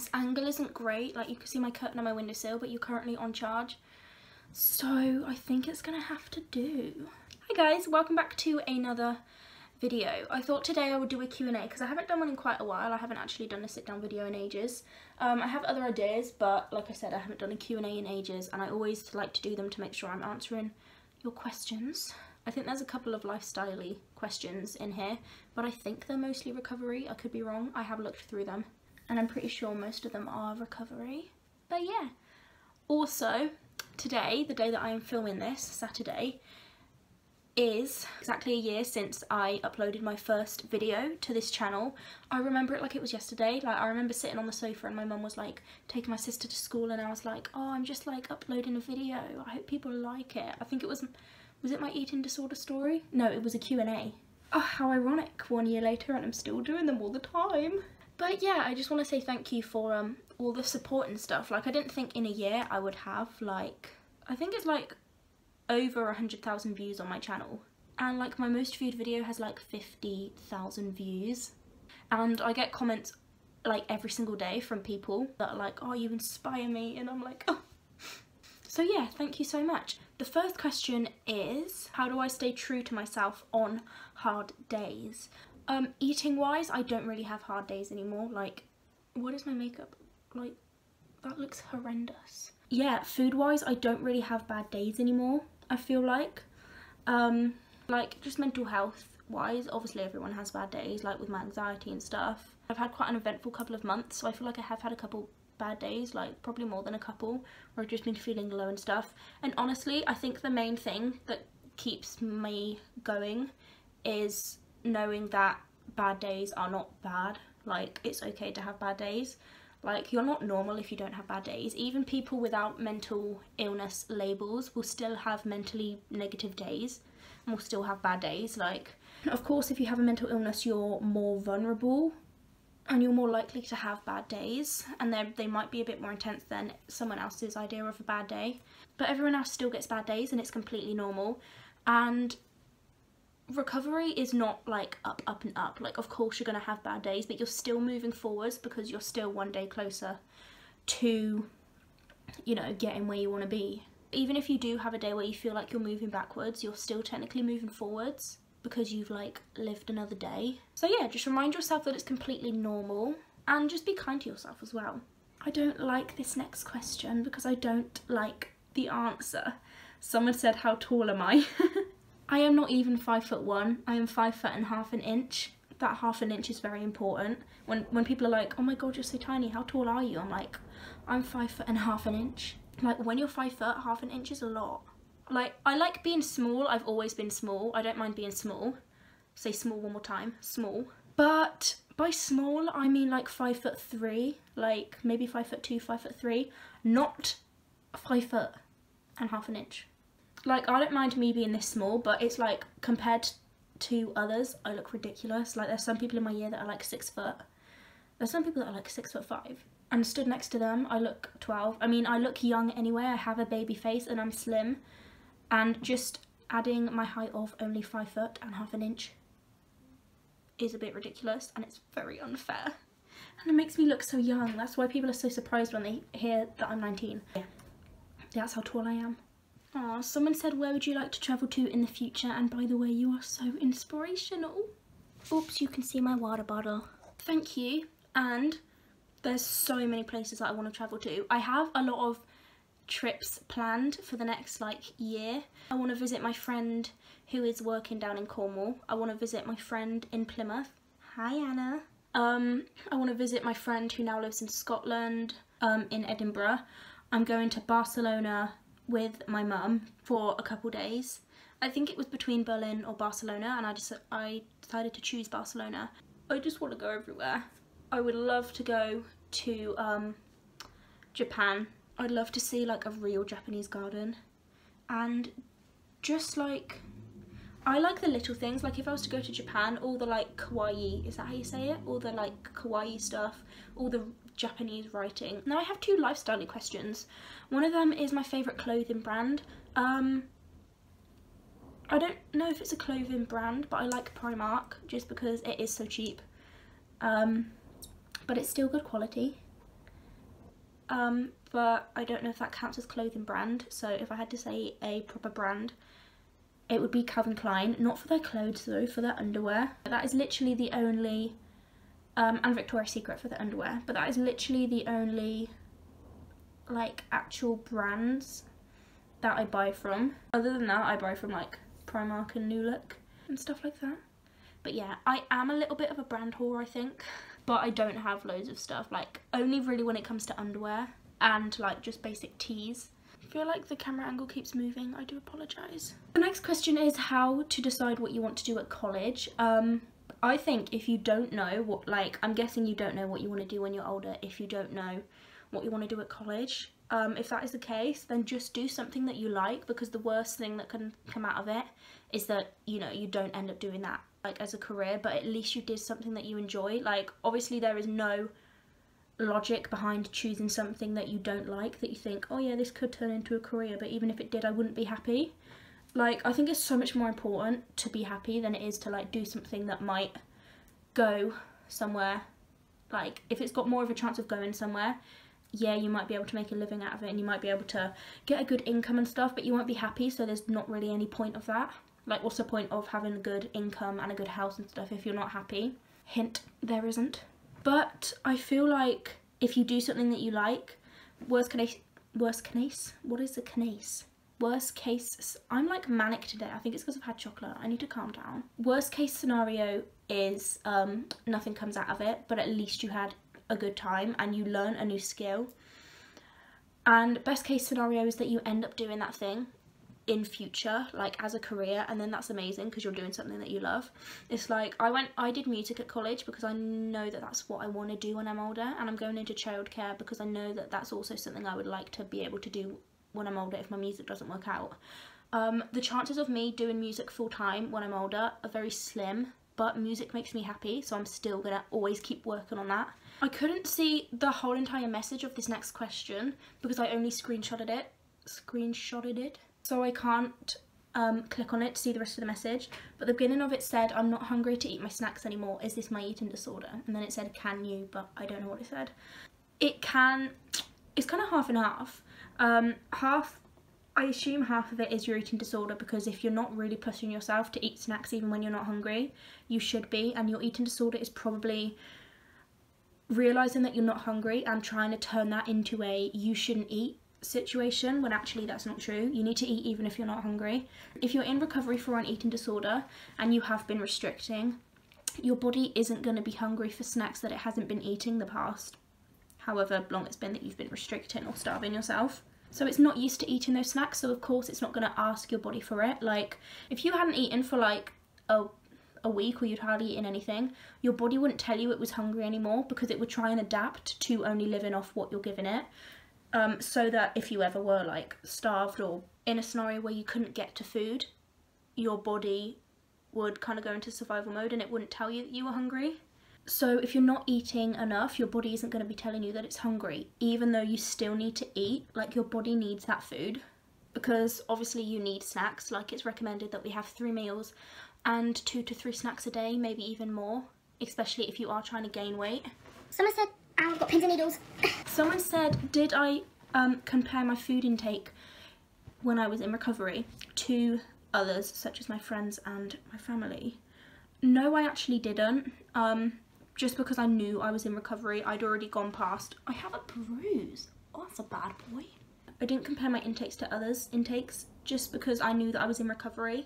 This angle isn't great, like you can see my curtain on my windowsill, but you're currently on charge. So I think it's gonna have to do. Hi guys, welcome back to another video. I thought today I would do a Q&A because I haven't done one in quite a while. I haven't actually done a sit down video in ages. I have other ideas, but like I said, I haven't done a Q&A in ages, and I always like to do them to make sure I'm answering your questions. I think there's a couple of lifestyle-y questions in here, but I think they're mostly recovery. I could be wrong. I have looked through them and I'm pretty sure most of them are recovery. But yeah. Also, today, the day that I am filming this, Saturday, is exactly a year since I uploaded my first video to this channel. I remember it like it was yesterday. Like, I remember sitting on the sofa and my mum was like taking my sister to school, and I was like, oh, I'm just like uploading a video. I hope people like it. I think it was it my eating disorder story? No, it was a Q&A. Oh, how ironic, 1 year later and I'm still doing them all the time. But yeah, I just want to say thank you for all the support and stuff. Like, I didn't think in a year I would have like, I think it's like over 100,000 views on my channel, and like my most viewed video has like 50,000 views, and I get comments like every single day from people that are like, oh, you inspire me, and I'm like, oh. So yeah, thank you so much. The first question is, how do I stay true to myself on hard days? Eating wise, I don't really have hard days anymore. Like, what is my makeup like? That looks horrendous. Yeah, food wise, I don't really have bad days anymore, I feel like. Just mental health wise, obviously everyone has bad days, like with my anxiety and stuff. I've had quite an eventful couple of months, so I feel like I have had a couple bad days, like probably more than a couple, where I've just been feeling low and stuff. And honestly, I think the main thing that keeps me going is knowing that bad days are not bad. Like, it's okay to have bad days. Like, you're not normal if you don't have bad days. Even people without mental illness labels will still have mentally negative days and will still have bad days. Like, of course, if you have a mental illness, you're more vulnerable and you're more likely to have bad days, and they might be a bit more intense than someone else's idea of a bad day. But everyone else still gets bad days, and it's completely normal. And recovery is not like up, up and up. Like, of course you're gonna have bad days, but you're still moving forwards because you're still one day closer to, you know, getting where you want to be. Even if you do have a day where you feel like you're moving backwards, you're still technically moving forwards because you've like lived another day. So yeah, just remind yourself that it's completely normal, and just be kind to yourself as well. I don't like this next question because I don't like the answer. Someone said, how tall am I? I am not even 5'1". I am 5'1.5 inches. That half an inch is very important. When people are like, oh my god, you're so tiny, how tall are you? I'm like, I'm 5'1.5 inches. Like, when you're 5 foot, half an inch is a lot. Like, I like being small. I've always been small. I don't mind being small. Say small one more time. Small. But by small, I mean like 5'3", like maybe 5'2", 5'3", not 5 foot and half an inch. Like, I don't mind me being this small, but it's like, compared to others, I look ridiculous. Like, there's some people in my year that are like 6 foot. There's some people that are like 6'5". And stood next to them, I look 12. I mean, I look young anyway. I have a baby face and I'm slim. And just adding my height of only 5 foot and half an inch is a bit ridiculous, and it's very unfair. And it makes me look so young. That's why people are so surprised when they hear that I'm 19. Yeah, that's how tall I am. Aw, someone said, where would you like to travel to in the future? And by the way, you are so inspirational. Oops, you can see my water bottle. Thank you. And there's so many places that I want to travel to. I have a lot of trips planned for the next like year. I want to visit my friend who is working down in Cornwall. I want to visit my friend in Plymouth. Hi, Anna. I want to visit my friend who now lives in Scotland, in Edinburgh. I'm going to Barcelona with my mum for a couple days. I think it was between Berlin or Barcelona, and I decided to choose Barcelona. I just want to go everywhere. I would love to go to Japan. I'd love to see like a real Japanese garden, and just like, I like the little things. Like, if I was to go to Japan, all the like kawaii, is that how you say it? All the like kawaii stuff, all the Japanese writing. Now I have 2 lifestyle questions. One of them is my favourite clothing brand. I don't know if it's a clothing brand, but I like Primark just because it is so cheap. But it's still good quality. but I don't know if that counts as clothing brand. So if I had to say a proper brand, it would be Calvin Klein. Not for their clothes though, for their underwear. That is literally the only, and Victoria's Secret for the underwear, but that is literally the only like actual brands that I buy from. Other than that, I buy from like Primark and New Look and stuff like that. But yeah, I am a little bit of a brand whore, I think, but I don't have loads of stuff, like only really when it comes to underwear and like just basic tees. I feel like the camera angle keeps moving, I do apologise. The next question is how to decide what you want to do at college. I think if you don't know what, like, I'm guessing you don't know what you want to do when you're older if you don't know what you want to do at college. If that is the case, then just do something that you like, because the worst thing that can come out of it is that, you know, you don't end up doing that like as a career, but at least you did something that you enjoy. Like, obviously there is no logic behind choosing something that you don't like, that you think, oh yeah, this could turn into a career, but even if it did, I wouldn't be happy. Like, I think it's so much more important to be happy than it is to like do something that might go somewhere. Like, if it's got more of a chance of going somewhere, yeah, you might be able to make a living out of it and you might be able to get a good income and stuff, but you won't be happy, so there's not really any point of that. Like, what's the point of having a good income and a good house and stuff if you're not happy? Hint, there isn't. But I feel like if you do something that you like, worst case, I'm like manic today. I think it's because I've had chocolate. I need to calm down. Worst case scenario is nothing comes out of it, but at least you had a good time and you learn a new skill. And best case scenario is that you end up doing that thing in future, like as a career, and then that's amazing because you're doing something that you love. It's like I did music at college because I know that that's what I want to do when I'm older, and I'm going into childcare because I know that that's also something I would like to be able to do when I'm older if my music doesn't work out. The chances of me doing music full time when I'm older are very slim, but music makes me happy, so I'm still gonna always keep working on that. I couldn't see the whole entire message of this next question because I only screenshotted it, so I can't click on it to see the rest of the message. But the beginning of it said, I'm not hungry to eat my snacks anymore, is this my eating disorder? And then it said, can you? But I don't know what it said. It's kind of half and half. I assume half of it is your eating disorder, because if you're not really pushing yourself to eat snacks even when you're not hungry, you should be, and your eating disorder is probably realising that you're not hungry and trying to turn that into a you shouldn't eat situation, when actually that's not true. You need to eat even if you're not hungry. If you're in recovery for an eating disorder and you have been restricting, your body isn't going to be hungry for snacks that it hasn't been eating the past however long it's been that you've been restricting or starving yourself. So it's not used to eating those snacks, so of course it's not going to ask your body for it. Like, if you hadn't eaten for like a week, or you'd hardly eaten anything, your body wouldn't tell you it was hungry anymore, because it would try and adapt to only living off what you're giving it. So that if you ever were like starved or in a scenario where you couldn't get to food, your body would kind of go into survival mode and it wouldn't tell you that you were hungry. So if you're not eating enough, your body isn't going to be telling you that it's hungry, even though you still need to eat. Like, your body needs that food, because obviously you need snacks. Like, it's recommended that we have 3 meals and 2 to 3 snacks a day, maybe even more, especially if you are trying to gain weight. Someone said I've got pins and needles. Someone said, did I compare my food intake when I was in recovery to others, such as my friends and my family? No, I actually didn't. Just because I knew I was in recovery, I'd already gone past. I have a bruise. Oh, that's a bad boy. I didn't compare my intakes to others' intakes just because I knew that I was in recovery.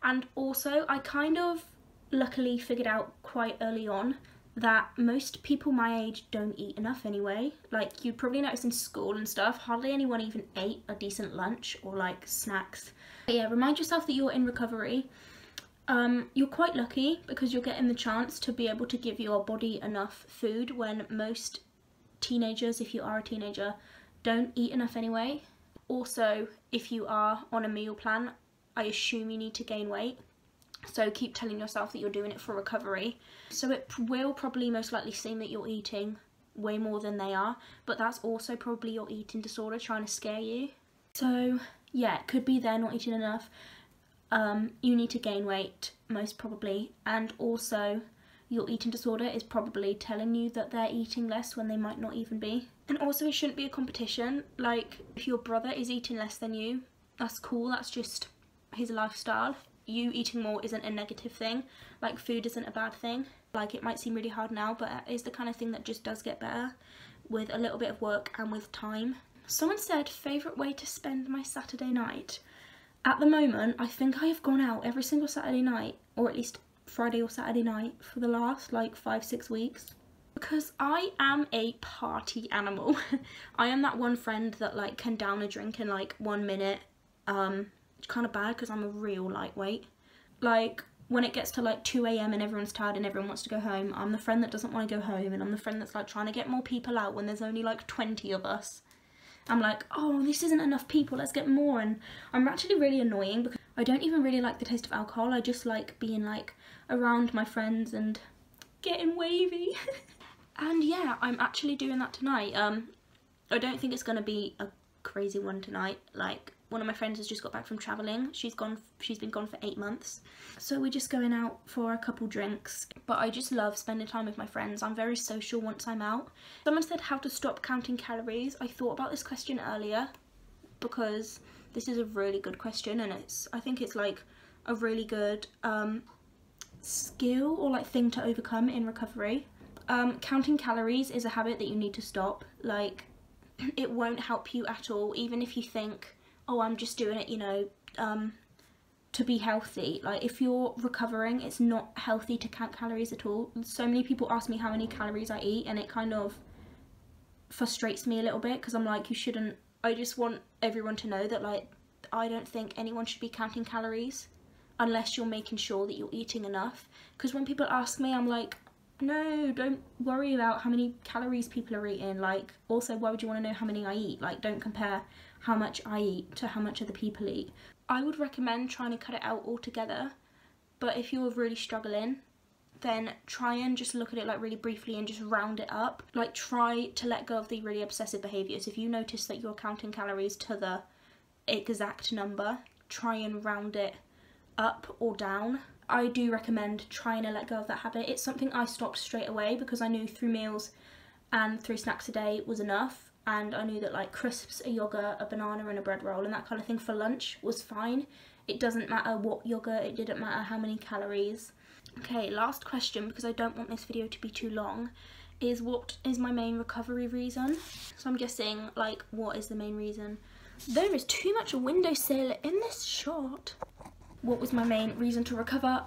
And also, I kind of luckily figured out quite early on that most people my age don't eat enough anyway. Like, you'd probably notice in school and stuff, hardly anyone even ate a decent lunch or like snacks. But yeah, remind yourself that you're in recovery. You're quite lucky because you're getting the chance to be able to give your body enough food when most teenagers, if you are a teenager, don't eat enough anyway. Also, if you are on a meal plan, I assume you need to gain weight. So keep telling yourself that you're doing it for recovery. So it will probably most likely seem that you're eating way more than they are, but that's also probably your eating disorder trying to scare you. So yeah, it could be they're not eating enough. You need to gain weight, most probably, and also your eating disorder is probably telling you that they're eating less when they might not even be. And also it shouldn't be a competition. Like, if your brother is eating less than you, that's cool, that's just his lifestyle. You eating more isn't a negative thing. Like, food isn't a bad thing. Like, it might seem really hard now, but it is the kind of thing that just does get better with a little bit of work and with time. Someone said, favourite way to spend my Saturday night. At the moment, I think I have gone out every single Saturday night, or at least Friday or Saturday night, for the last like 5-6 weeks. Because I am a party animal. I am that one friend that like can down a drink in like 1 minute. It's kind of bad because I'm a real lightweight. Like, when it gets to like 2 AM and everyone's tired and everyone wants to go home, I'm the friend that doesn't want to go home, and I'm the friend that's like trying to get more people out when there's only like 20 of us. I'm like, oh, this isn't enough people, let's get more. And I'm actually really annoying because I don't even really like the taste of alcohol. I just like being like around my friends and getting wavy. And yeah, I'm actually doing that tonight. I don't think it's gonna be a crazy one tonight. Like, one of my friends has just got back from travelling. She's been gone for 8 months. So we're just going out for a couple drinks. But I just love spending time with my friends. I'm very social once I'm out. Someone said how to stop counting calories. I thought about this question earlier because this is a really good question, and I think it's like a really good skill or like thing to overcome in recovery. Counting calories is a habit that you need to stop. Like, it won't help you at all, even if you think, oh, I'm just doing it, you know, to be healthy. Like, if you're recovering, it's not healthy to count calories at all. So many people ask me how many calories I eat, and it kind of frustrates me a little bit because I'm like, you shouldn't. I just want everyone to know that, like, I don't think anyone should be counting calories unless you're making sure that you're eating enough. Because when people ask me, I'm like, no, don't worry about how many calories people are eating. Like, also, why would you want to know how many I eat? Like, don't compare how much I eat to how much other people eat. I would recommend trying to cut it out altogether, but if you're really struggling, then try and just look at it like really briefly and just round it up. Like, try to let go of the really obsessive behaviours. If you notice that you're counting calories to the exact number, try and round it up or down. I do recommend trying to let go of that habit. It's something I stopped straight away because I knew 3 meals and 3 snacks a day was enough, and I knew that like crisps, a yogurt, a banana and a bread roll and that kind of thing for lunch was fine. It doesn't matter what yogurt, it didn't matter how many calories. Okay, last question, because I don't want this video to be too long, is what is my main recovery reason? So I'm guessing, like, what is the main reason? There is too much windowsill in this shot. What was my main reason to recover?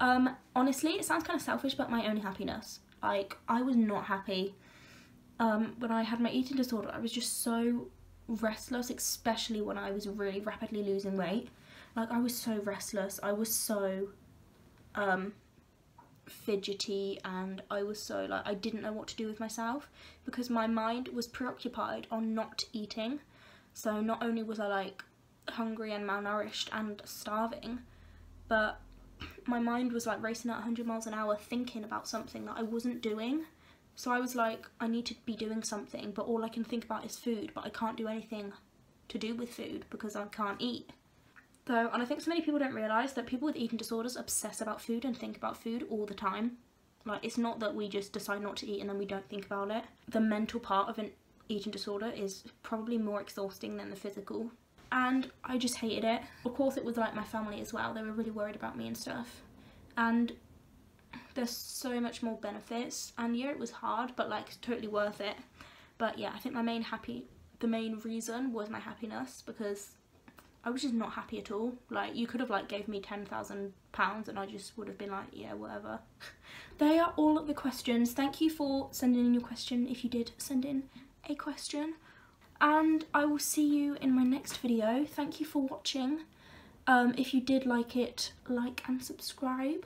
Honestly, it sounds kind of selfish, but my own happiness. Like, I was not happy when I had my eating disorder. I was just so restless, especially when I was really rapidly losing weight. Like, I was so restless. I was so fidgety, and I was so like, I didn't know what to do with myself because my mind was preoccupied on not eating. So not only was I like hungry and malnourished and starving, but my mind was like racing at 100 miles an hour thinking about something that I wasn't doing. So I was like, I need to be doing something, but all I can think about is food, but I can't do anything to do with food because I can't eat. So, and I think so many people don't realise that people with eating disorders obsess about food and think about food all the time. Like, it's not that we just decide not to eat and then we don't think about it. The mental part of an eating disorder is probably more exhausting than the physical. And I just hated it. Of course, it was like my family as well. They were really worried about me and stuff. And there's so much more benefits. And yeah, it was hard, but like totally worth it. But yeah, I think the main reason was my happiness, because I was just not happy at all. Like, you could have like gave me £10,000 and I just would have been like, yeah, whatever. They are all of the questions. Thank you for sending in your question if you did send in a question. And I will see you in my next video. Thank you for watching. If you did like it, like and subscribe.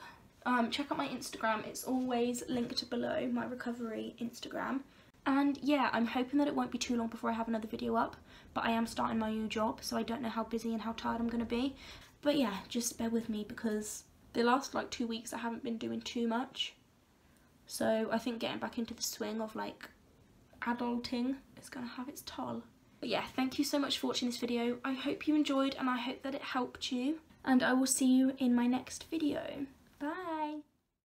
Check out my Instagram. It's always linked below, my recovery Instagram. And yeah, I'm hoping that it won't be too long before I have another video up, but I am starting my new job, so I don't know how busy and how tired I'm going to be. But yeah, just bear with me because the last like 2 weeks I haven't been doing too much. So I think getting back into the swing of like adulting is going to have its toll. But yeah, thank you so much for watching this video. I hope you enjoyed and I hope that it helped you. And I will see you in my next video. Bye!